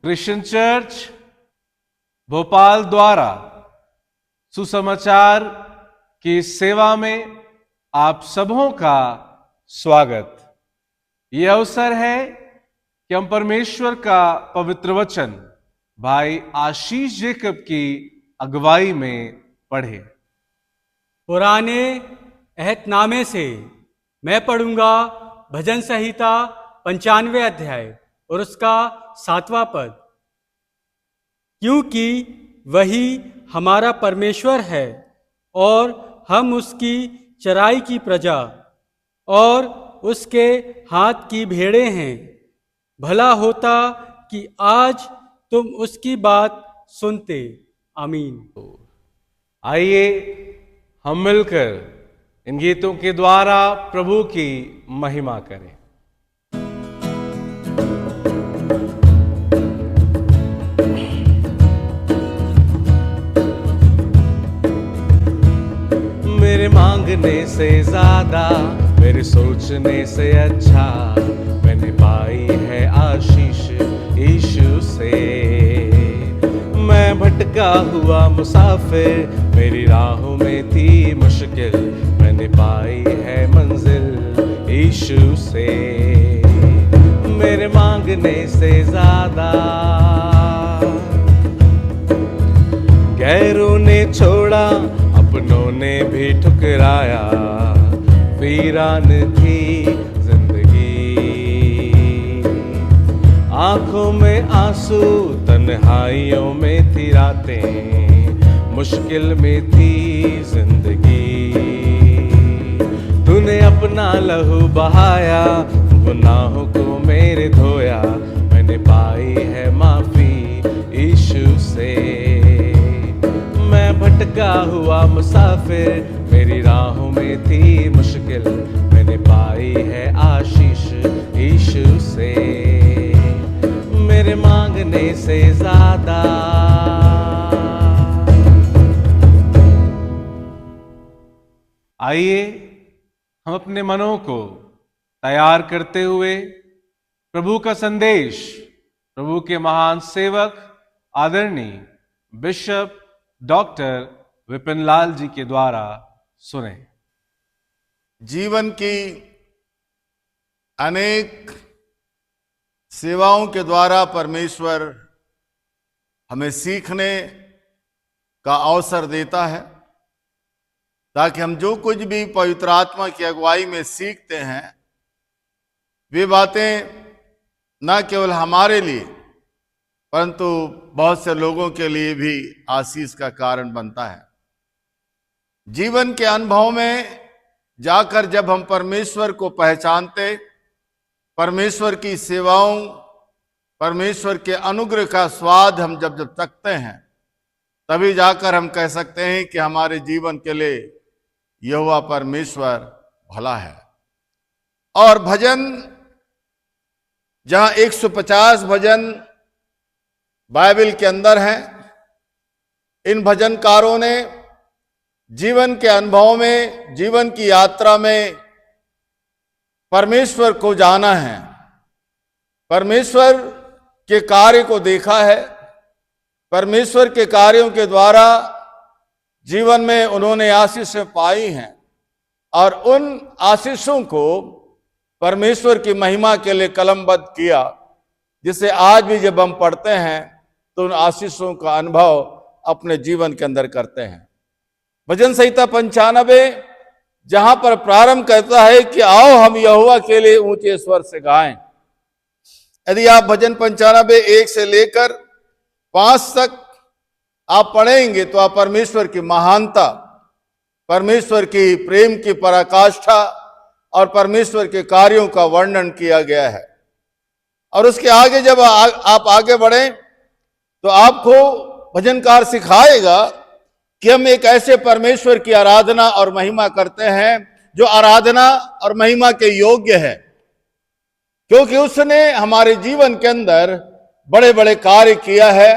Christian church Bhopal द्वारा सुसमाचार की सेवा में आप सबों का स्वागत। यह अवसर है कि हम परमेश्वर का पवित्र वचन भाई आशीष जेकब की अगुवाई में पढ़े। पुराने अहदनामे से मैं पढ़ूंगा भजन संहिता 95 अध्याय और उसका 7वां पद। क्योंकि वही हमारा परमेश्वर है और हम उसकी चराई की प्रजा और उसके हाथ की भेड़ें हैं। भला होता कि आज तुम उसकी बात सुनते। आमीन। आइए हम मिलकर इन गीतों के द्वारा प्रभु की महिमा करें। मेरे मांगने से ज्यादा, मेरे सोचने से अच्छा मैंने पाई है आशीष यीशु से। मैं भटका हुआ मुसाफिर, मेरी राहों में थी मुश्किल, मैंने पाई है मंजिल यीशु से। मेरे मांगने से ज्यादा गैरों ने छोड़ा, अपनों ने भी ठुकराया, वीरान थी जिंदगी। आंखों में आंसू, तन्हाइयों में थी रातें, मुश्किल में थी जिंदगी। तूने अपना लहू बहाया, गुनाहों को मेरे धोया, मैंने पाई है माफी यीशु से। मैं भटका हुआ मुसाफिर, मेरी राहों में थी मुश्किल, मैंने पाई है आशीष यीशु से। मेरे मांगने से ज्यादा। आइए हम अपने मनों को तैयार करते हुए प्रभु का संदेश प्रभु के महान सेवक आदरणीय बिशप डॉक्टर विपिन लाल जी के द्वारा सुने। जीवन की अनेक सेवाओं के द्वारा परमेश्वर हमें सीखने का अवसर देता है, ताकि हम जो कुछ भी पवित्र आत्मा की अगुवाई में सीखते हैं, वे बातें न केवल हमारे लिए परंतु बहुत से लोगों के लिए भी आशीष का कारण बनता है। जीवन के अनुभव में जाकर जब हम परमेश्वर को पहचानते, परमेश्वर की सेवाओं, परमेश्वर के अनुग्रह का स्वाद हम जब चखते हैं, तभी जाकर हम कह सकते हैं कि हमारे जीवन के लिए यहोवा परमेश्वर भला है। और भजन, जहां 150 भजन बाइबल के अंदर हैं, इन भजनकारों ने जीवन के अनुभव में, जीवन की यात्रा में परमेश्वर को जाना है, परमेश्वर के कार्य को देखा है, परमेश्वर के कार्यों के द्वारा जीवन में उन्होंने आशीषें पाई हैं और उन आशीषों को परमेश्वर की महिमा के लिए कलमबद्ध किया, जिसे आज भी जब हम पढ़ते हैं तो उन आशीषों का अनुभव अपने जीवन के अंदर करते हैं। भजन संहिता 95 जहां पर प्रारंभ करता है कि आओ हम यहोवा के लिए ऊंचे स्वर से गाएं। यदि आप भजन 95 1 से लेकर 5 तक आप पढ़ेंगे तो आप परमेश्वर की महानता, परमेश्वर की प्रेम की पराकाष्ठा और परमेश्वर के कार्यों का वर्णन किया गया है। और उसके आगे जब आप आगे बढ़ें तो आपको भजनकार सिखाएगा कि हम एक ऐसे परमेश्वर की आराधना और महिमा करते हैं जो आराधना और महिमा के योग्य है, क्योंकि उसने हमारे जीवन के अंदर बड़े बड़े कार्य किया है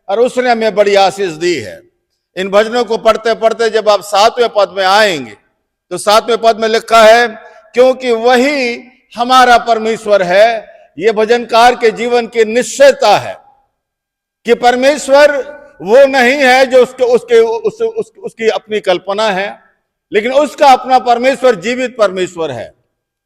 और उसने हमें बड़ी आशीष दी है। इन भजनों को पढ़ते पढ़ते जब आप 7वें पद में आएंगे तो 7वें पद में लिखा है, क्योंकि वही हमारा परमेश्वर है। ये भजनकार के जीवन की निश्चयता है। कि परमेश्वर वो नहीं है जो उसकी अपनी कल्पना है, लेकिन उसका अपना परमेश्वर जीवित परमेश्वर है।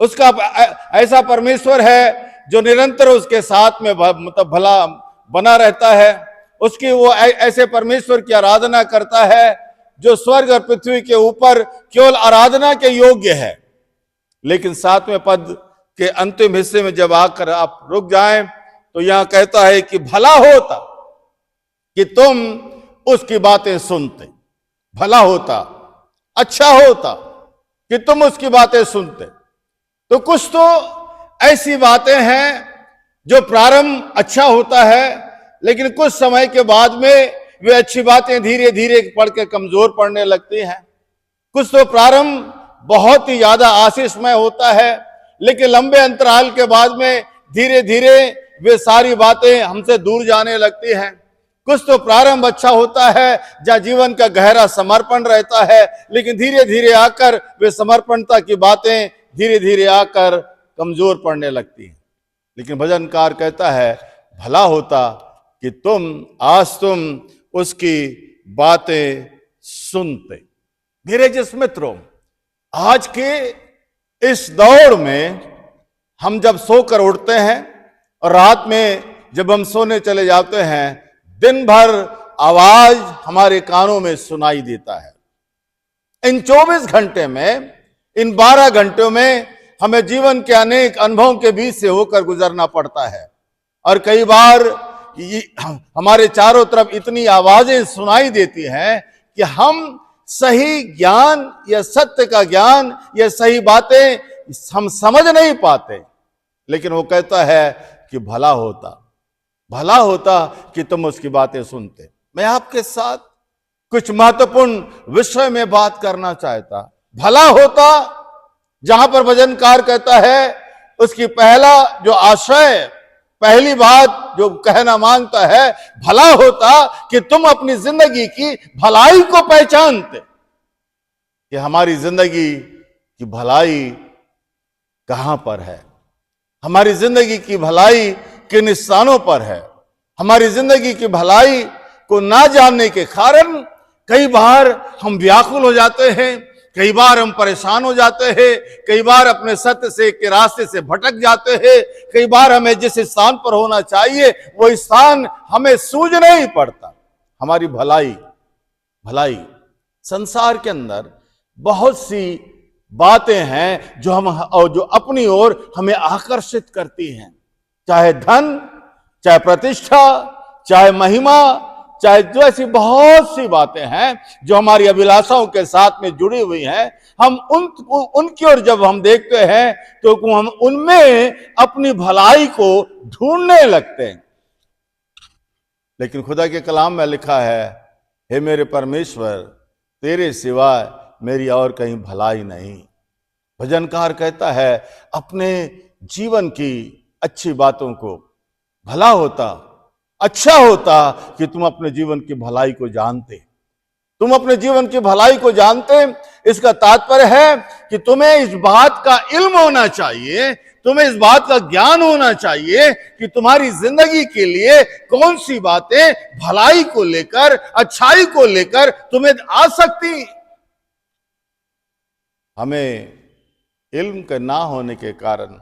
उसका ऐसा परमेश्वर है जो निरंतर उसके साथ में मतलब भला बना रहता है। उसकी वो ऐसे परमेश्वर की आराधना करता है जो स्वर्ग और पृथ्वी के ऊपर केवल आराधना के योग्य है। लेकिन 7वें पद के अंतिम हिस्से में जब आकर आप रुक जाएं तो यहां कहता है कि भला होता कि तुम उसकी बातें सुनते। भला होता, अच्छा होता कि तुम उसकी बातें सुनते। तो कुछ तो ऐसी बातें हैं जो प्रारंभ अच्छा होता है, लेकिन कुछ समय के बाद में वे अच्छी बातें धीरे धीरे पढ़ के कमजोर पड़ने लगती हैं। कुछ तो प्रारंभ बहुत ही ज्यादा आशीषमय होता है, लेकिन लंबे अंतराल के बाद में धीरे धीरे वे सारी बातें हमसे दूर जाने लगती हैं। कुछ तो प्रारंभ अच्छा होता है जहां जीवन का गहरा समर्पण रहता है, लेकिन धीरे धीरे आकर वे समर्पणता की बातें धीरे धीरे आकर कमजोर पड़ने लगती हैं। लेकिन भजनकार कहता है भला होता कि तुम उसकी बातें सुनते। मेरे जिस मित्रों, आज के इस दौड़ में हम जब सोकर उठते हैं और रात में जब हम सोने चले जाते हैं, दिन भर आवाज हमारे कानों में सुनाई देता है। इन 24 घंटे में, इन 12 घंटों में हमें जीवन के अनेक अनुभवों के बीच से होकर गुजरना पड़ता है। और कई बार हमारे चारों तरफ इतनी आवाजें सुनाई देती हैं कि हम सही ज्ञान या सत्य का ज्ञान या सही बातें हम समझ नहीं पाते। लेकिन वो कहता है कि भला होता कि तुम उसकी बातें सुनते। मैं आपके साथ कुछ महत्वपूर्ण विषय में बात करना चाहता। भला होता, जहां पर भजनकार कहता है उसकी पहला जो आशय, पहली बात जो कहना मांगता है, भला होता कि तुम अपनी जिंदगी की भलाई को पहचानते। कि हमारी जिंदगी की भलाई कहां पर है, हमारी जिंदगी की भलाई किन स्थानों पर है। हमारी जिंदगी की भलाई को ना जानने के कारण कई बार हम व्याकुल हो जाते हैं, कई बार हम परेशान हो जाते हैं, कई बार अपने सत्य से के रास्ते से भटक जाते हैं, कई बार हमें जिस स्थान पर होना चाहिए वो स्थान हमें सूझ नहीं पड़ता। हमारी भलाई संसार के अंदर बहुत सी बातें हैं जो अपनी ओर हमें आकर्षित करती हैं। चाहे धन, चाहे प्रतिष्ठा, चाहे महिमा, चाहे जो ऐसी बहुत सी बातें हैं जो हमारी अभिलाषाओं के साथ में जुड़ी हुई हैं। हम उनकी ओर जब हम देखते हैं तो हम उनमें अपनी भलाई को ढूंढने लगते हैं। लेकिन खुदा के कलाम में लिखा है, हे मेरे परमेश्वर, तेरे सिवा मेरी और कहीं भलाई नहीं। भजनकार कहता है अपने जीवन की अच्छी बातों को, भला होता, अच्छा होता कि तुम अपने जीवन की भलाई को जानते। तुम अपने जीवन की भलाई को जानते, इसका तात्पर्य है कि तुम्हें इस बात का इल्म होना चाहिए, तुम्हें इस बात का ज्ञान होना चाहिए कि तुम्हारी जिंदगी के लिए कौन सी बातें भलाई को लेकर, अच्छाई को लेकर तुम्हें आ सकती। हमें इल्म के ना होने के कारण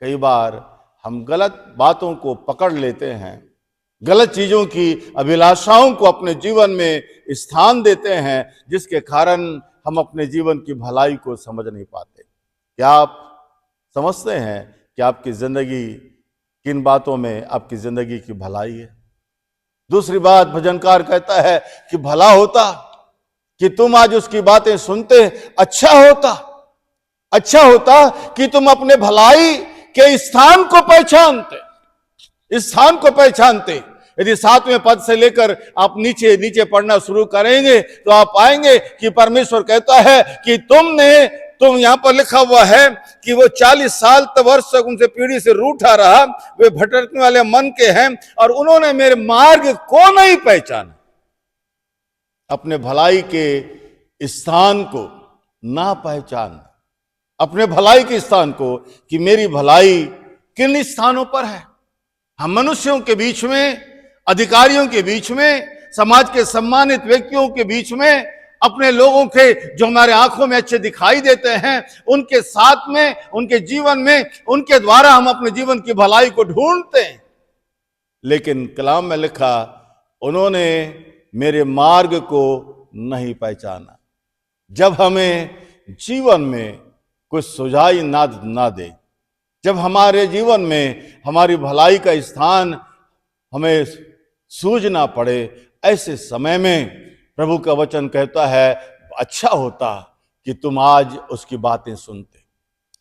कई बार हम गलत बातों को पकड़ लेते हैं, गलत चीजों की अभिलाषाओं को अपने जीवन में स्थान देते हैं, जिसके कारण हम अपने जीवन की भलाई को समझ नहीं पाते। क्या आप समझते हैं कि आपकी जिंदगी किन बातों में आपकी जिंदगी की भलाई है? दूसरी बात भजनकार कहता है कि भला होता कि तुम आज उसकी बातें सुनते। अच्छा होता कि तुम अपने भलाई के स्थान को पहचानते। यदि 7वें पद से लेकर आप नीचे पढ़ना शुरू करेंगे तो आप पाएंगे कि परमेश्वर कहता है कि तुम यहां पर लिखा हुआ है कि वो 40 साल वर्ष तक उनसे पीढ़ी से रूठा रहा, वे भटकने वाले मन के हैं और उन्होंने मेरे मार्ग को नहीं पहचाना। अपने भलाई के स्थान को ना पहचान, अपने भलाई के स्थान को कि मेरी भलाई किन स्थानों पर है। हम मनुष्यों के बीच में अधिकारियों के बीच में, समाज के सम्मानित व्यक्तियों के बीच में, अपने लोगों के जो हमारे आंखों में अच्छे दिखाई देते हैं उनके साथ में, उनके जीवन में, उनके द्वारा हम अपने जीवन की भलाई को ढूंढते हैं। लेकिन कलाम में लिखा, उन्होंने मेरे मार्ग को नहीं पहचाना। जब हमें जीवन में कुछ सुझाई ना दे, जब हमारे जीवन में हमारी भलाई का स्थान हमें सूझना पड़े, ऐसे समय में प्रभु का वचन कहता है, अच्छा होता कि तुम आज उसकी बातें सुनते,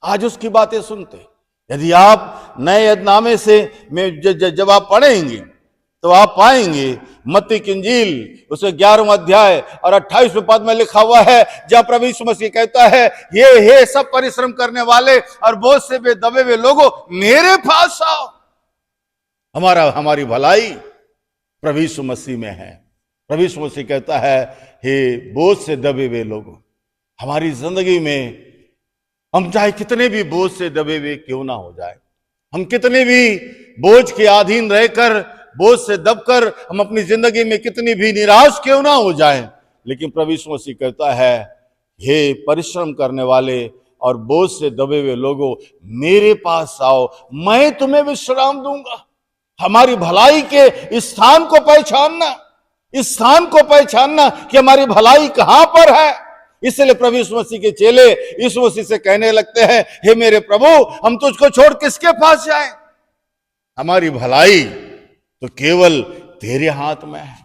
आज उसकी बातें सुनते। यदि आप नए यदनामे से में जब आप पढ़ेंगे तो आप पाएंगे मत्ती की इंजील उसके 11वां अध्याय और 28वें पद में लिखा हुआ है, जहां प्रभु यीशु मसीह कहता है, हे सब परिश्रम करने वाले और बोझ से दबे हुए लोगों, मेरे पास आओ। हमारी भलाई प्रभु यीशु मसीह में है। प्रभु यीशु मसीह कहता है, हे बोझ से दबे हुए लोगों, हमारी जिंदगी में हम चाहे कितने भी बोझ से दबे हुए क्यों ना हो जाए, हम कितने भी बोझ के अधीन रहकर, बोझ से दबकर हम अपनी जिंदगी में कितनी भी निराश क्यों ना हो जाएं, लेकिन प्रभु यीशु मसीह कहता है, हे परिश्रम करने वाले और बोझ से दबे हुए लोगों, मेरे पास आओ, मैं तुम्हें विश्राम दूंगा। हमारी भलाई के स्थान को पहचानना, इस स्थान को पहचानना कि हमारी भलाई कहां पर है। इसलिए प्रभु यीशु मसीह के चेले यीशु मसीह से कहने लगते हैं, हे मेरे प्रभु, हम तुझको छोड़ किसके पास जाएं? हमारी भलाई तो केवल तेरे हाथ में है,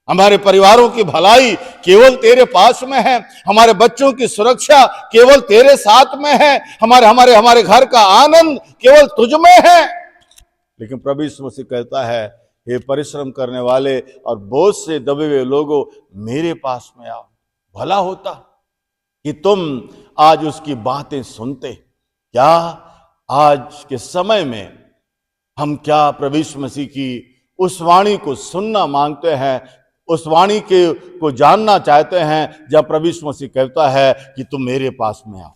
हमारे परिवारों की भलाई केवल तेरे पास में है, हमारे बच्चों की सुरक्षा केवल तेरे साथ में है, हमारे घर का आनंद केवल तुझ में है। लेकिन प्रभु यीशु मसीह कहता है, हे परिश्रम करने वाले और बोझ से दबे हुए लोगों, मेरे पास में आओ। भला होता कि तुम आज उसकी बातें सुनते। क्या आज के समय में हम क्या प्रभु यीशु मसीह की उस वाणी को सुनना मांगते हैं, उस वाणी को जानना चाहते हैं जब प्रभु यीशु मसीह कहता है कि तुम मेरे पास में आओ।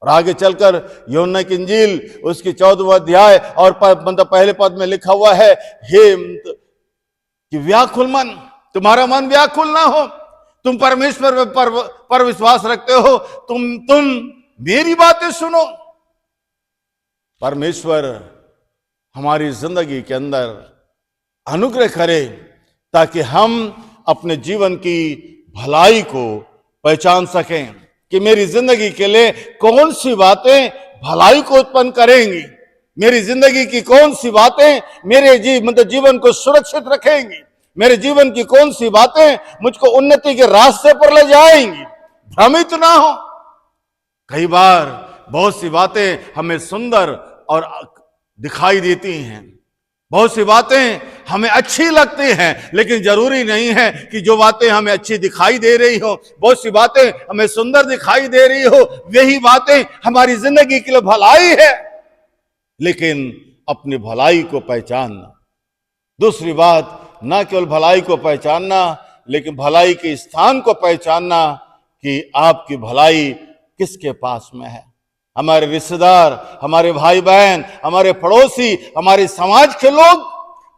और आगे चलकर यूहन्ना की इंजील उसकी 14वां अध्याय और पहले पद में लिखा हुआ है, हे कि व्याकुल मन, तुम्हारा मन व्याकुल ना हो, तुम परमेश्वर पर विश्वास रखते हो, तुम मेरी बातें सुनो। परमेश्वर हमारी जिंदगी के अंदर अनुग्रह करे ताकि हम अपने जीवन की भलाई को पहचान सकें कि मेरी जिंदगी के लिए कौन सी बातें भलाई को उत्पन्न करेंगी, मेरी जिंदगी की कौन सी बातें मेरे जीवन को सुरक्षित रखेंगी, मेरे जीवन की कौन सी बातें मुझको उन्नति के रास्ते पर ले जाएंगी। भ्रमित ना हो। कई बार बहुत सी बातें हमें सुंदर और दिखाई देती हैं, बहुत सी बातें हमें अच्छी लगती हैं, लेकिन जरूरी नहीं है कि जो बातें हमें अच्छी दिखाई दे रही हो, बहुत सी बातें हमें सुंदर दिखाई दे रही हो, वही बातें हमारी जिंदगी के लिए भलाई है। लेकिन अपनी भलाई को पहचानना, दूसरी बात, ना केवल भलाई को पहचानना लेकिन भलाई के स्थान को पहचानना कि आपकी भलाई किसके पास में है। हमारे रिश्तेदार, हमारे भाई बहन, हमारे पड़ोसी, हमारे समाज के लोग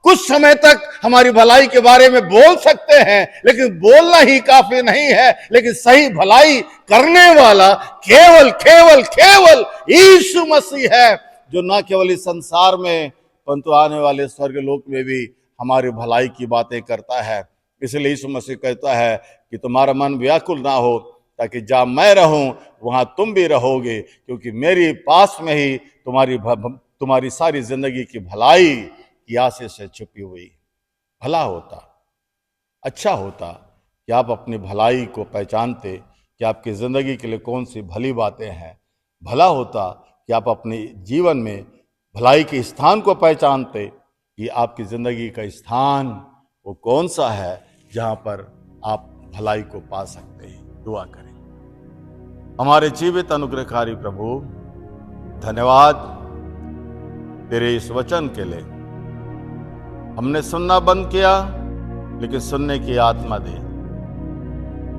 कुछ समय तक हमारी भलाई के बारे में बोल सकते हैं, लेकिन बोलना ही काफी नहीं है। लेकिन सही भलाई करने वाला केवल केवल केवल यीशु मसीह है, जो ना केवल इस संसार में परंतु आने वाले स्वर्ग लोक में भी हमारी भलाई की बातें करता है। इसलिए यीशु मसीह कहता है कि तुम्हारा मन व्याकुल ना हो, ताकि जहां मैं रहूं वहां तुम भी रहोगे, क्योंकि मेरे पास में ही तुम्हारी सारी जिंदगी की भलाई की आशीष से छुपी हुई। भला होता, अच्छा होता कि आप अपनी भलाई को पहचानते कि आपकी जिंदगी के लिए कौन सी भली बातें हैं। भला होता कि आप अपने जीवन में भलाई के स्थान को पहचानते कि आपकी जिंदगी का स्थान वो कौन सा है जहां पर आप भलाई को पा सकते हैं। दुआ करें। हमारे जीवित अनुग्रहकारी प्रभु, धन्यवाद तेरे इस वचन के लिए। हमने सुनना बंद किया, लेकिन सुनने की आत्मा दे।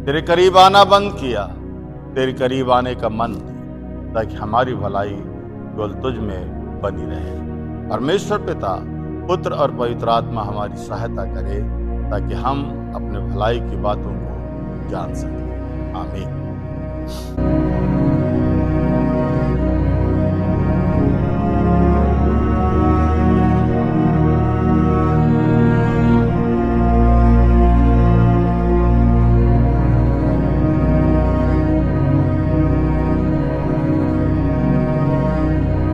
तेरे करीब आना बंद किया, तेरे करीब आने का मन दे, ताकि हमारी भलाई केवल तुझ में बनी रहे। परमेश्वर पिता, पुत्र और पवित्र आत्मा हमारी सहायता करे ताकि हम अपने भलाई की बातों को जान सकें। आमीन।